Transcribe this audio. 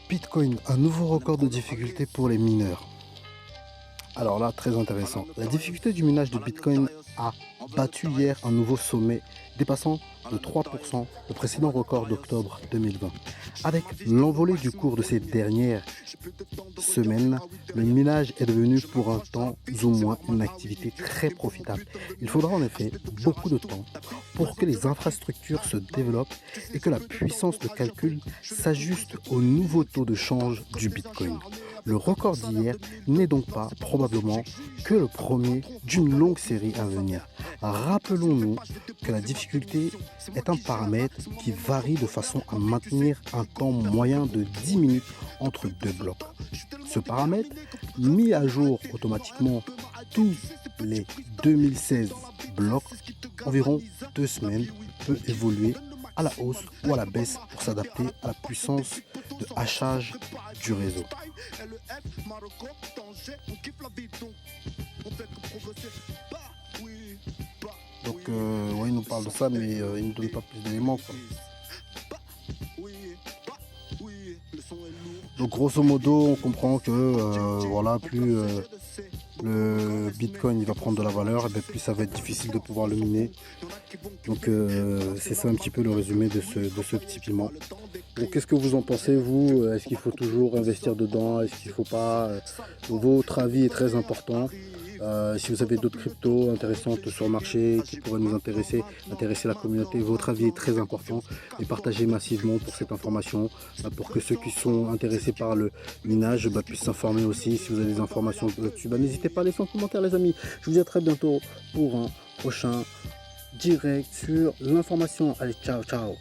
Bitcoin, un nouveau record de difficulté pour les mineurs. Alors là, très intéressant. La difficulté du minage de Bitcoin a battu hier un nouveau sommet, dépassant de 3% le précédent record d'octobre 2020. Avec l'envolée du cours de ces dernières semaines, le minage est devenu pour un temps ou moins une activité très profitable. Il faudra en effet beaucoup de temps pour que les infrastructures se développent et que la puissance de calcul s'ajuste au nouveau taux de change du Bitcoin. Le record d'hier n'est donc pas probablement que le premier d'une longue série à venir. Rappelons-nous que la difficulté est un paramètre qui varie de façon à maintenir un temps moyen de 10 minutes entre deux blocs. Ce paramètre, mis à jour automatiquement tous les 2016 blocs, environ 2 semaines, peut évoluer à la hausse ou à la baisse pour s'adapter à la puissance de hachage du réseau. Donc ouais, il nous parle de ça, mais il ne nous donne pas plus d'éléments, quoi. Donc grosso modo, on comprend que voilà, plus le Bitcoin il va prendre de la valeur, et bien plus ça va être difficile de pouvoir le miner. Donc c'est ça un petit peu le résumé de ce petit piment. Donc qu'est-ce que vous en pensez, vous? Est-ce qu'il faut toujours investir dedans? Est-ce qu'il ne faut pas? Votre avis est très important. Si vous avez d'autres cryptos intéressantes sur le marché qui pourraient nous intéresser la communauté, votre avis est très important et partagez massivement pour cette information, pour que ceux qui sont intéressés par le minage puissent s'informer aussi. Si vous avez des informations là-dessus, n'hésitez pas à laisser en commentaire, les amis. Je vous dis à très bientôt pour un prochain direct sur l'information. Allez, ciao, ciao.